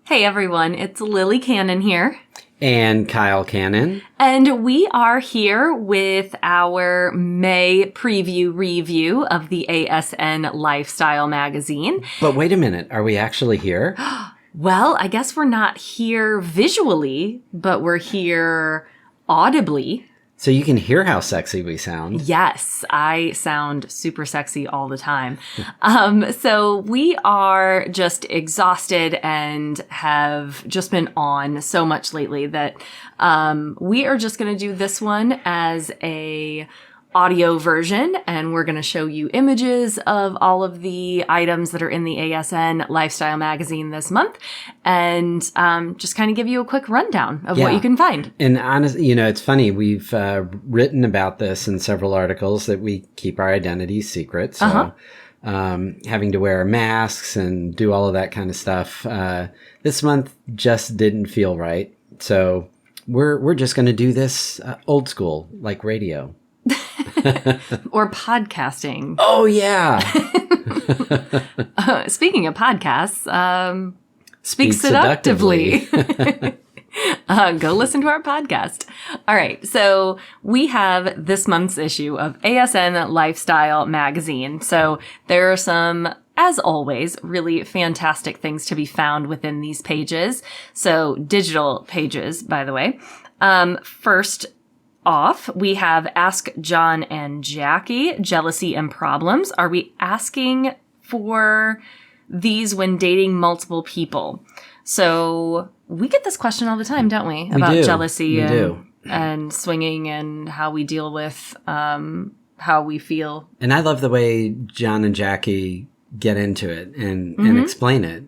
Hey everyone, it's Lily Canon here. And Kyle Canon. And we are here with our May preview review of the ASN Lifestyle Magazine. But wait a minute, are we actually here? Well, I guess we're not here visually, but we're here audibly. So you can hear how sexy we sound. Yes, I sound super sexy all the time. So we are just exhausted and have just been on so much lately that we are just going to do this one as a audio version, and we're going to show you images of all of the items that are in the ASN Lifestyle Magazine this month, and just kind of give you a quick rundown of what you can find. And honestly, it's funny. We've written about this in several articles that we keep our identities secret. So having to wear masks and do all of that kind of stuff this month just didn't feel right. So we're just going to do this old school, like radio. Or podcasting. Oh, yeah. Speaking of podcasts, speak seductively. Go listen to our podcast. All right. So we have this month's issue of ASN Lifestyle Magazine. So there are some, as always, really fantastic things to be found within these pages. So digital pages, by the way. First off, we have Ask John and Jackie, Jealousy and Problems. Are we asking for these when dating multiple people? So we get this question all the time, don't we? About jealousy and swinging and how we deal with how we feel. And I love the way John and Jackie get into it and explain it.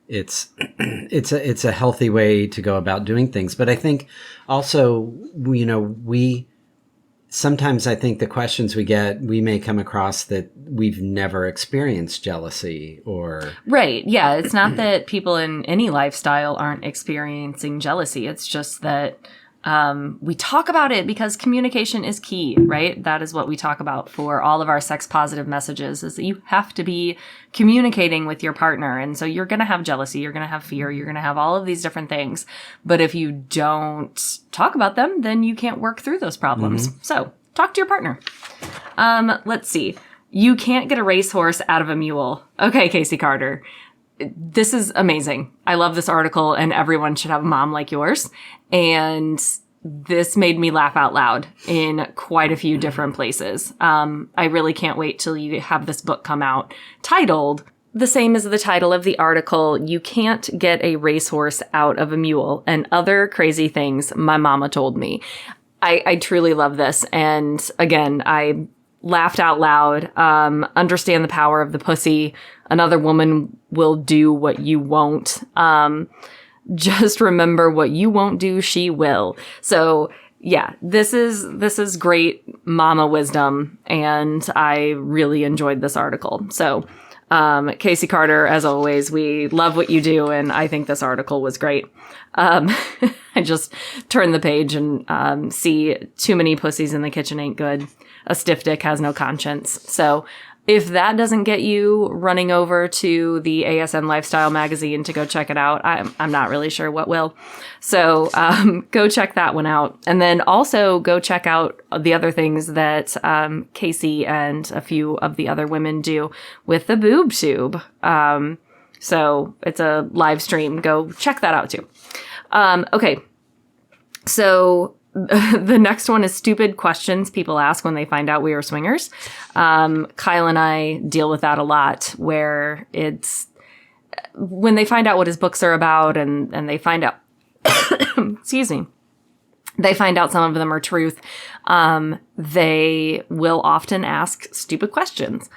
It's a healthy way to go about doing things. But I think also, sometimes I think the questions we get, we may come across that we've never experienced jealousy or... Right. Yeah. It's not that people in any lifestyle aren't experiencing jealousy. It's just that we talk about it because communication is key, right? That is what we talk about for all of our sex positive messages, is that you have to be communicating with your partner. And so you're going to have jealousy, you're going to have fear, you're going to have all of these different things. But if you don't talk about them, then you can't work through those problems. So talk to your partner. Let's see. You can't get a racehorse out of a mule. Okay, Casey Carter. This is amazing. I love this article, and everyone should have a mom like yours. And this made me laugh out loud in quite a few different places. I really can't wait till you have this book come out titled the same as the title of the article, You Can't Get a Racehorse Out of a Mule and Other Crazy Things My Mama Told Me. I truly love this. And again, I laughed out loud. Understand the power of the pussy. Another woman will do what you won't. Just remember, what you won't do, she will. So yeah, this is great mama wisdom, and I really enjoyed this article. So Casey Carter, as always, we love what you do, and I think this article was great. I just turned the page and see too many pussies in the kitchen ain't good. A stiff dick has no conscience. So if that doesn't get you running over to the ASN Lifestyle Magazine to go check it out, I'm not really sure what will. So go check that one out. And then also go check out the other things that Casey and a few of the other women do with the boob tube. So it's a live stream. Go check that out too. Okay. So the next one is stupid questions people ask when they find out we are swingers. Kyle and I deal with that a lot, where it's when they find out what his books are about and they find out, excuse me, they find out some of them are truth. They will often ask stupid questions.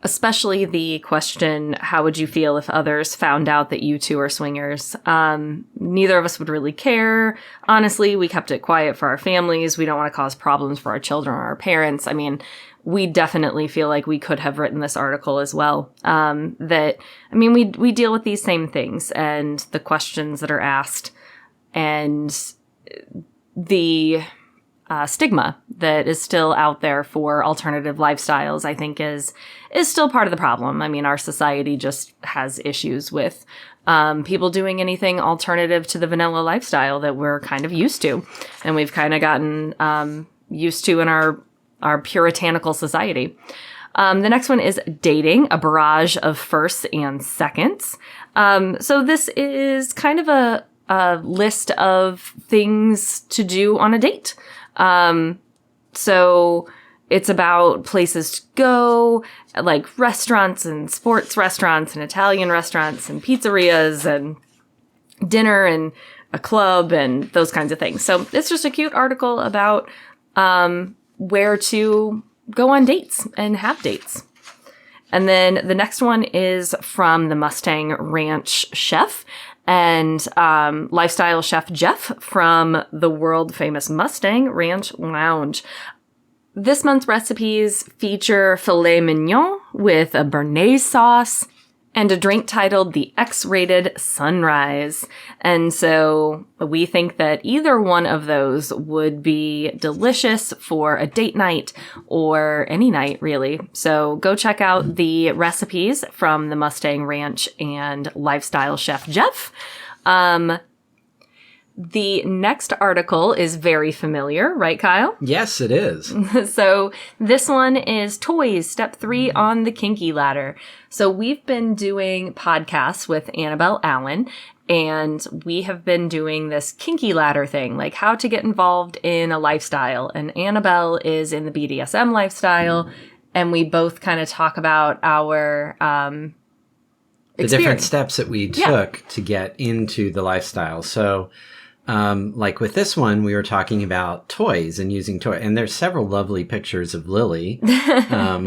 Especially the question, how would you feel if others found out that you two are swingers? Neither of us would really care. Honestly, we kept it quiet for our families. We don't want to cause problems for our children or our parents. I mean, we definitely feel like we could have written this article as well. We deal with these same things and the questions that are asked and the stigma that is still out there for alternative lifestyles, I think is still part of the problem. I mean, our society just has issues with people doing anything alternative to the vanilla lifestyle that we're kind of used to, and we've kind of gotten used to in our puritanical society. The next one is dating, a barrage of firsts and seconds. So this is kind of a list of things to do on a date. So it's about places to go, like restaurants and sports restaurants and Italian restaurants and pizzerias and dinner and a club and those kinds of things. So it's just a cute article about where to go on dates and have dates. And then the next one is from the Mustang Ranch chef and lifestyle chef Jeff from the world famous Mustang Ranch Lounge. This month's recipes feature filet mignon with a béarnaise sauce and a drink titled the X-Rated Sunrise. And so we think that either one of those would be delicious for a date night or any night, really. So go check out the recipes from the Mustang Ranch and Lifestyle Chef Jeff. The next article is very familiar, right, Kyle? Yes, it is. So this one is Toys, Step 3 on the Kinky Ladder. So we've been doing podcasts with Annabelle Allen, and we have been doing this kinky ladder thing, like how to get involved in a lifestyle. And Annabelle is in the BDSM lifestyle, and we both kind of talk about our the different steps that we took to get into the lifestyle. So like with this one, we were talking about toys and using toys. And there's several lovely pictures of Lily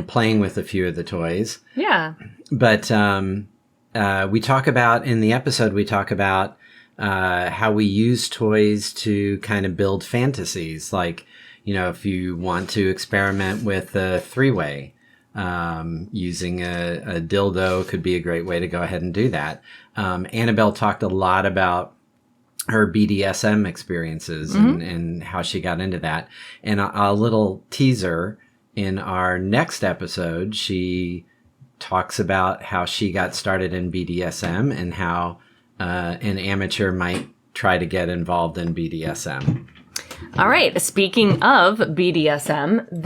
playing with a few of the toys. Yeah. But we talk about, in the episode, we talk about how we use toys to kind of build fantasies. Like, you know, if you want to experiment with a three-way, using a dildo could be a great way to go ahead and do that. Annabelle talked a lot about her BDSM experiences and how she got into that. And a little teaser in our next episode, she talks about how she got started in BDSM and how an amateur might try to get involved in BDSM. All right. Speaking of BDSM,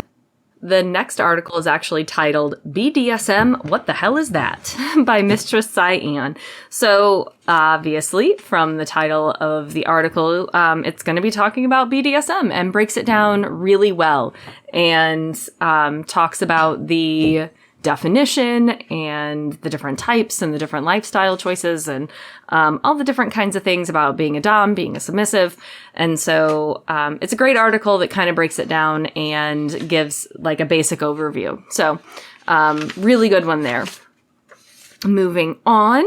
the next article is actually titled BDSM, What the Hell is That? By Mistress Cyan. So obviously from the title of the article, it's going to be talking about BDSM and breaks it down really well and talks about the definition and the different types and the different lifestyle choices and all the different kinds of things about being a dom, being a submissive. And so it's a great article that kind of breaks it down and gives like a basic overview. So really good one there. Moving on.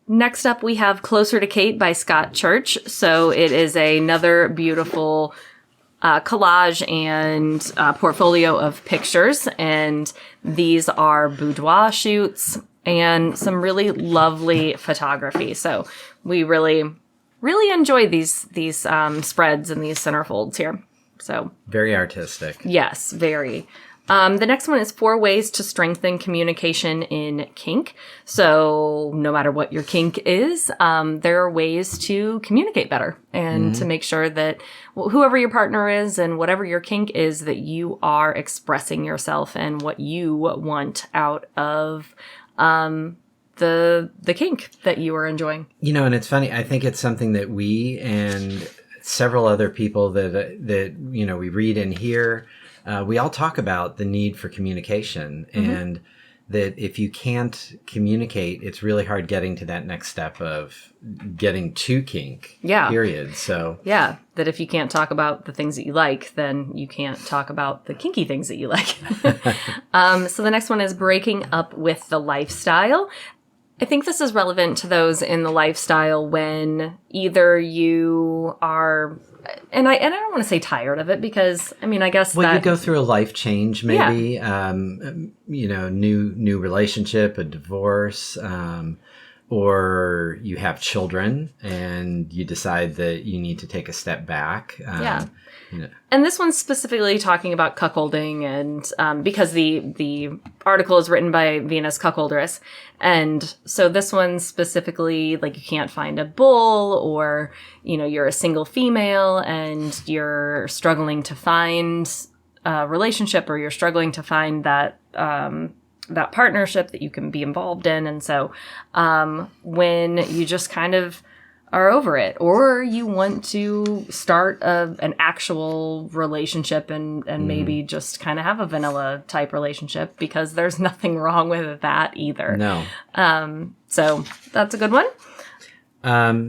Next up, we have Closer to Kate by Scott Church. So it is another beautiful collage and portfolio of pictures, and these are boudoir shoots and some really lovely photography. So we really enjoy these spreads and these centerfolds here. So very artistic. Yes, very. The next one is 4 ways to strengthen communication in kink. So no matter what your kink is, there are ways to communicate better and to make sure that whoever your partner is and whatever your kink is, that you are expressing yourself and what you want out of the kink that you are enjoying. You know, and it's funny. I think it's something that we and several other people that you know we read and hear. We all talk about the need for communication and that if you can't communicate, it's really hard getting to that next step of getting to kink, period. So yeah, that if you can't talk about the things that you like, then you can't talk about the kinky things that you like. So the next one is breaking up with the lifestyle. I think this is relevant to those in the lifestyle when either you are, and I don't want to say tired of it because, I mean, I guess you go through a life change, maybe, you know, new relationship, a divorce, or you have children and you decide that you need to take a step back. Yeah. You know. And this one's specifically talking about cuckolding, and because the article is written by Venus Cuckoldress. And so this one specifically, like, you can't find a bull, or, you know, you're a single female and you're struggling to find a relationship, or you're struggling to find that that partnership that you can be involved in. And so when you just kind of are over it, or you want to start an actual relationship and maybe just kind of have a vanilla type relationship, because there's nothing wrong with that either. No. So that's a good one.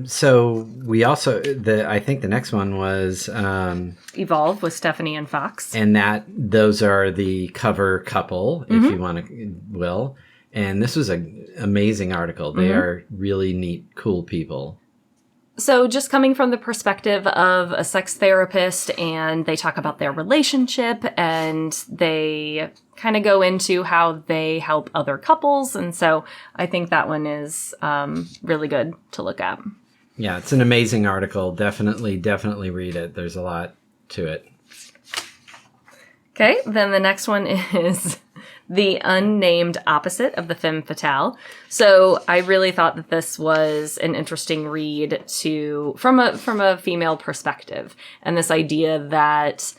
So we also, I think the next one was Evolve with Stepanie and Fox. And those are the cover couple, if you want to, will. And this was an amazing article. They are really neat, cool people. So just coming from the perspective of a sex therapist, and they talk about their relationship, and they kind of go into how they help other couples. And so I think that one is really good to look at. Yeah, it's an amazing article. Definitely read it. There's a lot to it. Okay, then the next one is the unnamed opposite of the femme fatale. So I really thought that this was an interesting read from a female perspective, and this idea that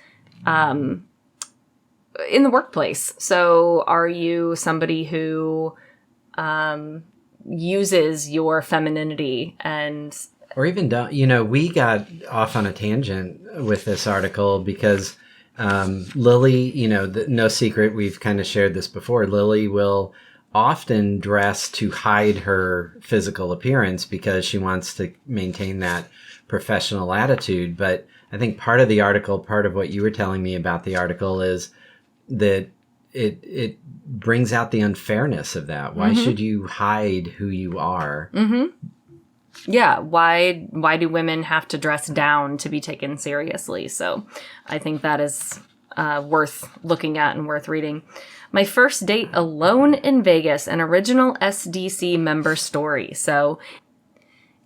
in the workplace. So are you somebody who uses your femininity and, or even don't, we got off on a tangent with this article because Lily, no secret, we've kind of shared this before. Lily will often dress to hide her physical appearance because she wants to maintain that professional attitude. But I think part of the article, part of what you were telling me about the article, is that it brings out the unfairness of that. Why should you hide who you are? Yeah, why do women have to dress down to be taken seriously? So I think that is worth looking at and worth reading. My First Date Alone in Vegas, an original SDC member story. So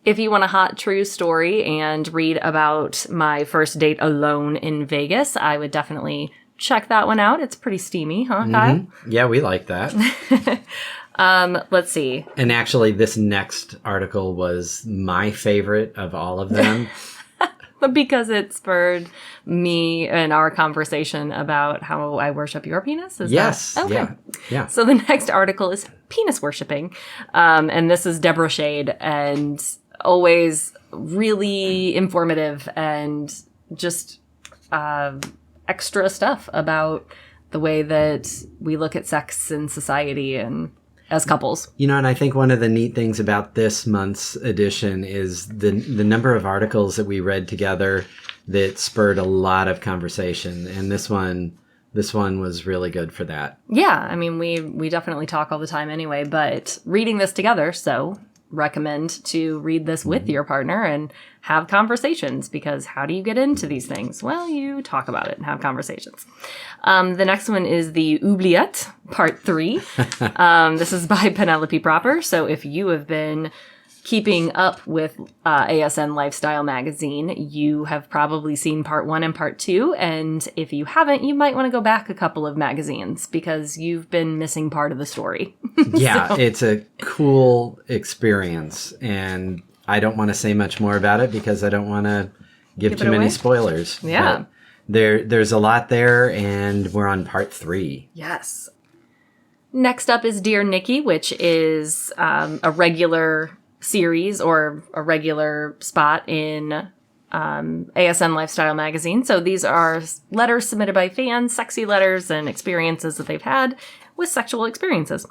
if you want a hot, true story and read about my first date alone in Vegas, I would definitely check that one out. It's pretty steamy, huh, Kyle? Yeah, we like that. Let's see. And actually, this next article was my favorite of all of them. But because it spurred me and our conversation about how I worship your penis? Yes. That? Okay. Yeah. So the next article is penis worshiping. And this is Deborah Shade, and always really informative and just extra stuff about the way that we look at sex in society and as couples. And I think one of the neat things about this month's edition is the number of articles that we read together that spurred a lot of conversation. And this one was really good for that. Yeah, I mean, we definitely talk all the time anyway, but reading this together, so recommend to read this with your partner and have conversations, because how do you get into these things? Well, you talk about it and have conversations. The next one is the Oubliette, part 3. This is by Penelope Proper. So if you have been keeping up with ASN Lifestyle Magazine, you have probably seen part 1 and part 2. And if you haven't, you might want to go back a couple of magazines because you've been missing part of the story. Yeah, It's a cool experience. And I don't want to say much more about it because I don't want to give too many spoilers. Yeah. But there's a lot there, and we're on part 3. Yes. Next up is Dear Nikki, which is a regular series or a regular spot in ASN Lifestyle Magazine. So these are letters submitted by fans, sexy letters and experiences that they've had with sexual experiences.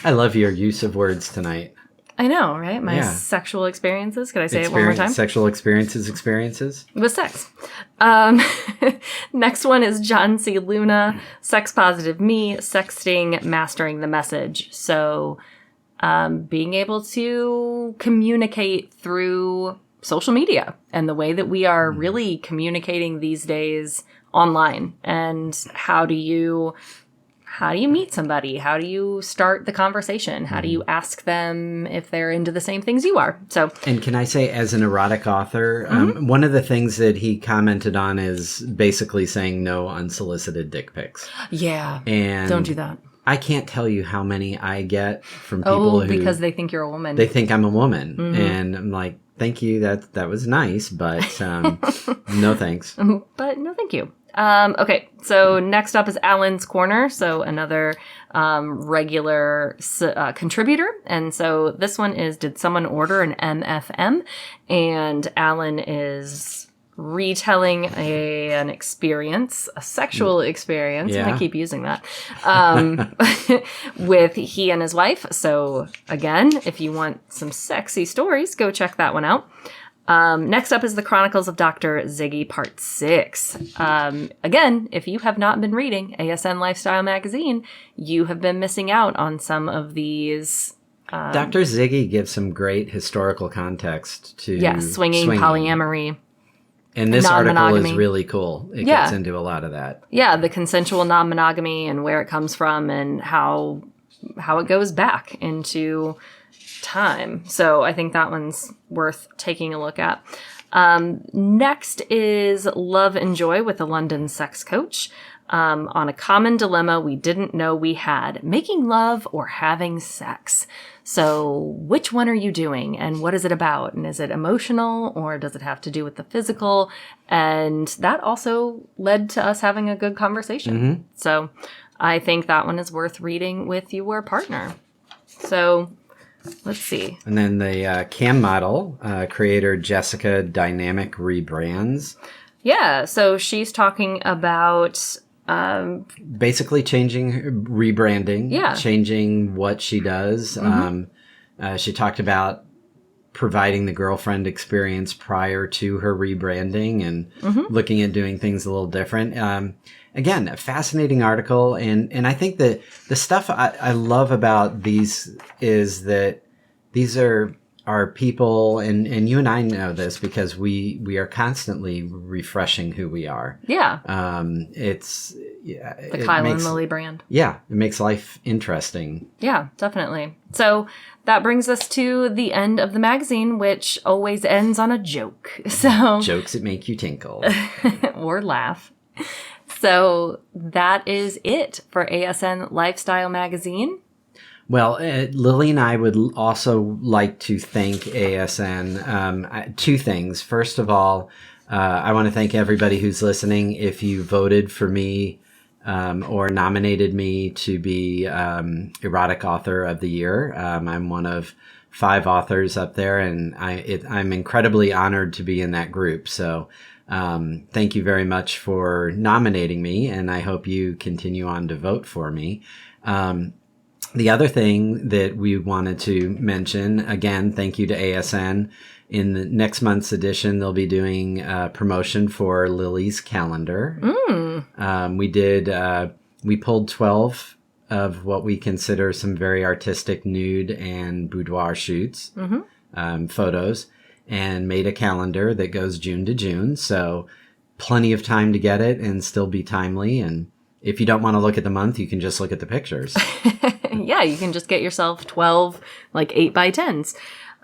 I love your use of words tonight. I know, right? My sexual experiences. Could I say it one more time? Sexual experiences. With sex. Next one is John C. Luna, Sex Positive Me, Sexting, Mastering the Message. So being able to communicate through social media and the way that we are really communicating these days online. And how do you how do you meet somebody? How do you start the conversation? How do you ask them if they're into the same things you are? So, and can I say, as an erotic author, one of the things that he commented on is basically saying no unsolicited dick pics. Yeah, And don't do that. I can't tell you how many I get from people who... because they think you're a woman. They think I'm a woman. And I'm like, thank you, that was nice, but no thanks. But no thank you. Okay, so next up is Alan's Corner, so another regular contributor. And so this one is, did someone order an MFM? And Alan is retelling an experience, a sexual experience. Yeah. I keep using that, with he and his wife. So again, if you want some sexy stories, go check that one out. Next up is the Chronicles of Dr. Ziggy Part 6. Again, if you have not been reading ASN Lifestyle Magazine, you have been missing out on some of these. Dr. Ziggy gives some great historical context to swinging, polyamory. And this article non-monogamy. is really cool. It gets into a lot of that. Yeah, the consensual non-monogamy and where it comes from and how it goes back into time. So I think that one's worth taking a look at. Next is Love and Joy with a London sex coach, on a common dilemma we didn't know we had: making love or having sex. So which one are you doing and what is it about? And is it emotional or does it have to do with the physical? And that also led to us having a good conversation. So I think that one is worth reading with your partner. So let's see. And then the cam model, creator Jessica Dynamic Rebrands. Yeah, so she's talking about... basically rebranding, changing what she does. She talked about providing the girlfriend experience prior to her rebranding and looking at doing things a little different. Again, a fascinating article. And I think that the stuff I love about these is that these are people, and you and I know this because we are constantly refreshing who we are. Yeah. The Kyle and Lily brand. Yeah, it makes life interesting. Yeah, definitely. So that brings us to the end of the magazine, which always ends on a joke. So jokes that make you tinkle. or laugh. So that is it for ASN Lifestyle Magazine. Well, Lily and I would also like to thank ASN. Two things. First of all, I want to thank everybody who's listening. If you voted for me or nominated me to be Erotic Author of the Year, I'm one of 5 authors up there, and I'm incredibly honored to be in that group. So thank you very much for nominating me, and I hope you continue on to vote for me. The other thing that we wanted to mention, again, thank you to ASN. In the next month's edition, they'll be doing a promotion for Lily's calendar. We pulled 12 of what we consider some very artistic nude and boudoir shoots, photos, and made a calendar that goes June to June. So plenty of time to get it and still be timely. And if you don't want to look at the month, you can just look at the pictures. Yeah, you can just get yourself 12 like 8x10s.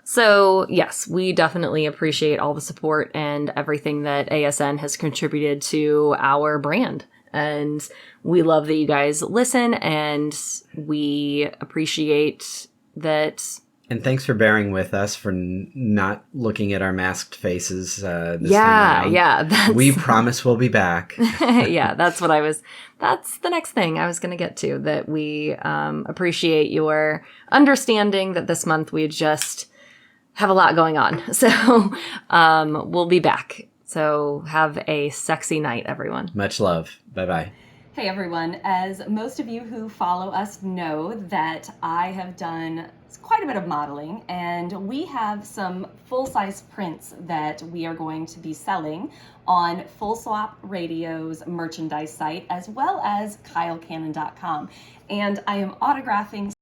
So yes, we definitely appreciate all the support and everything that ASN has contributed to our brand. And we love that you guys listen, and we appreciate that. And thanks for bearing with us for not looking at our masked faces this time around. Yeah. We promise we'll be back. Yeah, that's the next thing I was going to get to, that we appreciate your understanding that this month we just have a lot going on. So we'll be back. So have a sexy night, everyone. Much love. Bye-bye. Hey everyone, as most of you who follow us know, that I have done quite a bit of modeling, and we have some full-size prints that we are going to be selling on Full Swap Radio's merchandise site, as well as KyleCanon.com. And I am autographing